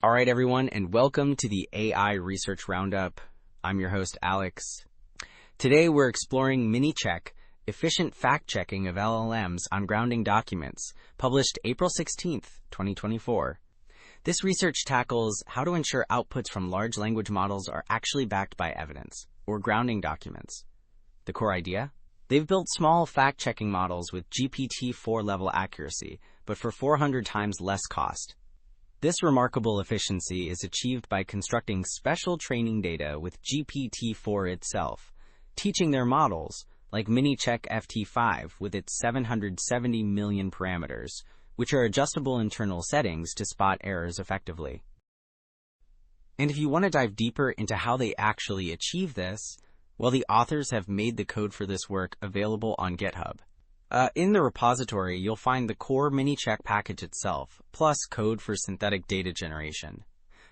All right, everyone, and welcome to the AI Research Roundup. I'm your host, Alex. Today, we're exploring MiniCheck, efficient fact-checking of LLMs on grounding documents, published April 16th, 2024. This research tackles how to ensure outputs from large language models are actually backed by evidence, or grounding documents. The core idea? They've built small fact-checking models with GPT-4 level accuracy, but for 400 times less cost. This remarkable efficiency is achieved by constructing special training data with GPT-4 itself, teaching their models, like MiniCheck FT5 with its 770 million parameters, which are adjustable internal settings to spot errors effectively. And if you want to dive deeper into how they actually achieve this, well, the authors have made the code for this work available on GitHub. In the repository, you'll find the core MiniCheck package itself, plus code for synthetic data generation.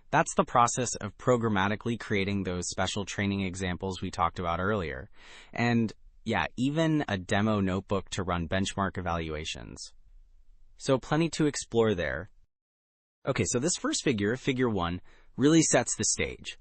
That's the process of programmatically creating those special training examples we talked about earlier. And yeah, even a demo notebook to run benchmark evaluations. So plenty to explore there. Okay, so this first figure, figure 1, really sets the stage.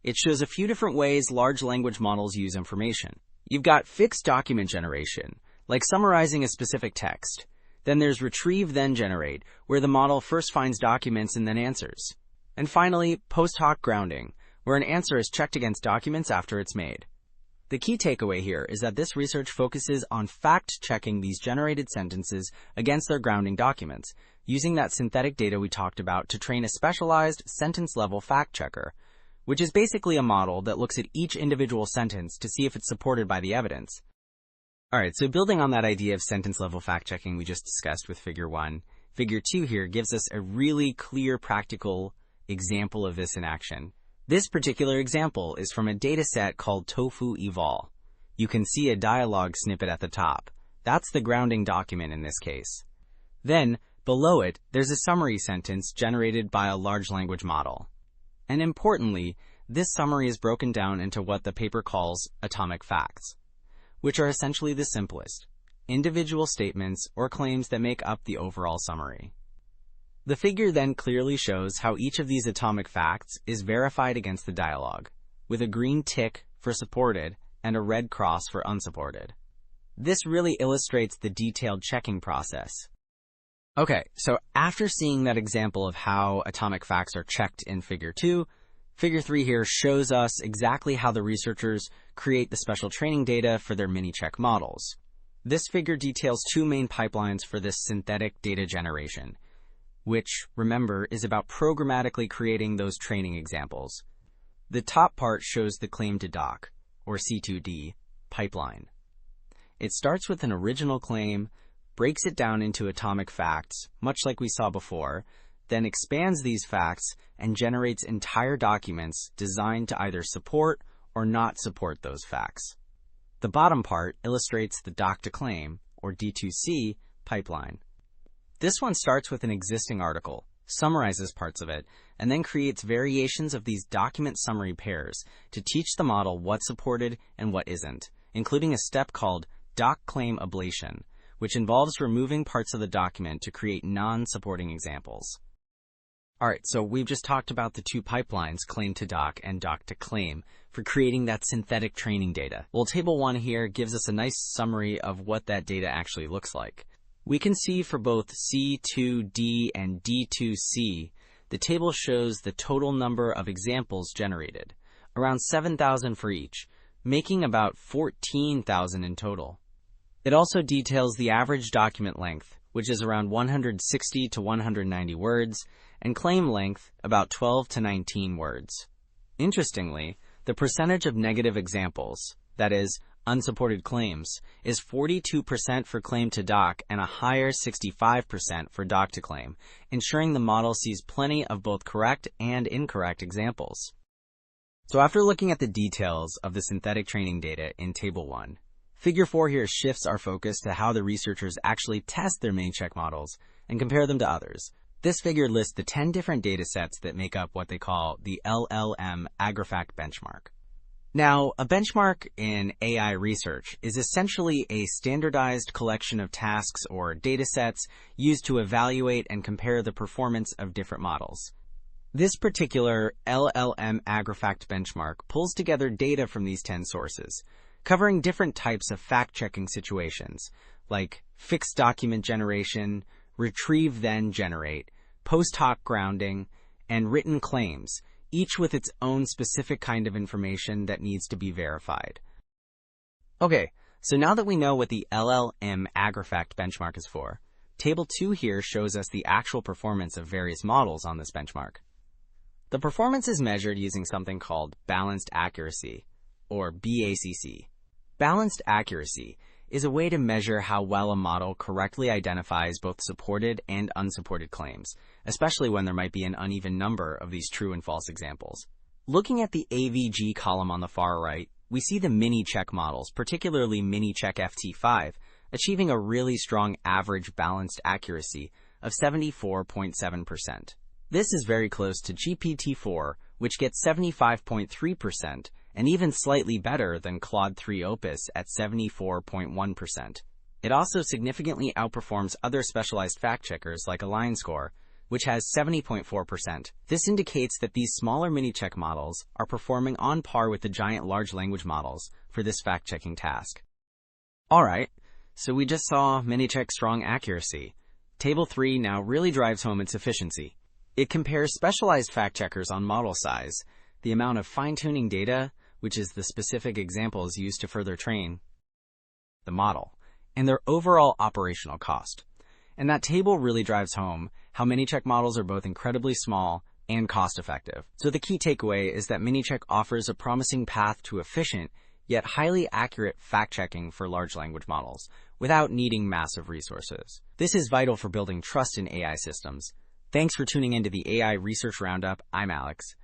It shows a few different ways large language models use information. You've got fixed document generation, like summarizing a specific text. Then there's retrieve then generate, where the model first finds documents and then answers. And finally, post hoc grounding, where an answer is checked against documents after it's made. The key takeaway here is that this research focuses on fact-checking these generated sentences against their grounding documents, using that synthetic data we talked about to train a specialized sentence-level fact-checker, which is basically a model that looks at each individual sentence to see if it's supported by the evidence. All right, so building on that idea of sentence-level fact-checking we just discussed with Figure 1, Figure 2 here gives us a really clear, practical example of this in action. This particular example is from a dataset called Tofu Eval. You can see a dialogue snippet at the top. That's the grounding document in this case. Then, below it, there's a summary sentence generated by a large language model. And importantly, this summary is broken down into what the paper calls atomic facts, which are essentially the simplest, individual statements or claims that make up the overall summary. The figure then clearly shows how each of these atomic facts is verified against the dialogue, with a green tick for supported and a red cross for unsupported. This really illustrates the detailed checking process. Okay, so after seeing that example of how atomic facts are checked in Figure 2, Figure 3 here shows us exactly how the researchers create the special training data for their MiniCheck models. This figure details two main pipelines for this synthetic data generation, which, remember, is about programmatically creating those training examples. The top part shows the claim to doc, or C2D, pipeline. It starts with an original claim, breaks it down into atomic facts, much like we saw before, then expands these facts and generates entire documents designed to either support or not support those facts. The bottom part illustrates the doc to claim, or D2C, pipeline. This one starts with an existing article, summarizes parts of it, and then creates variations of these document summary pairs to teach the model what's supported and what isn't, including a step called doc claim ablation, which involves removing parts of the document to create non-supporting examples. All right, so we've just talked about the two pipelines, claim to doc and doc to claim, for creating that synthetic training data. Well, Table 1 here gives us a nice summary of what that data actually looks like. We can see for both C2D and D2C, the table shows the total number of examples generated, around 7,000 for each, making about 14,000 in total. It also details the average document length, which is around 160 to 190 words, and claim length about 12 to 19 words. Interestingly, the percentage of negative examples, that is, unsupported claims, is 42% for claim to doc and a higher 65% for doc to claim, ensuring the model sees plenty of both correct and incorrect examples. So after looking at the details of the synthetic training data in Table 1, Figure 4 here shifts our focus to how the researchers actually test their MiniCheck models and compare them to others. This figure lists the 10 different data sets that make up what they call the LLM AgriFact benchmark. Now, a benchmark in AI research is essentially a standardized collection of tasks or data sets used to evaluate and compare the performance of different models. This particular LLM AgriFact benchmark pulls together data from these 10 sources, covering different types of fact-checking situations, like fixed document generation, retrieve then generate, post hoc grounding, and written claims, each with its own specific kind of information that needs to be verified. Okay, so now that we know what the LLM AgriFact benchmark is for, Table 2 here shows us the actual performance of various models on this benchmark. The performance is measured using something called balanced accuracy, or BACC. Balanced accuracy is a way to measure how well a model correctly identifies both supported and unsupported claims, especially when there might be an uneven number of these true and false examples. Looking at the AVG column on the far right, we see the MiniCheck models, particularly MiniCheck FT5, achieving a really strong average balanced accuracy of 74.7%. This is very close to GPT-4, which gets 75.3%, and even slightly better than Claude 3 Opus at 74.1%. It also significantly outperforms other specialized fact-checkers like AlignScore, which has 70.4%. This indicates that these smaller MiniCheck models are performing on par with the giant large language models for this fact-checking task. Alright, so we just saw MiniCheck's strong accuracy. Table 3 now really drives home its efficiency. It compares specialized fact-checkers on model size, the amount of fine-tuning data, which is the specific examples used to further train the model, and their overall operational cost. And that table really drives home how MiniCheck models are both incredibly small and cost-effective. So the key takeaway is that MiniCheck offers a promising path to efficient, yet highly accurate fact-checking for large language models, without needing massive resources. This is vital for building trust in AI systems. Thanks for tuning into the AI Research Roundup. I'm Alex.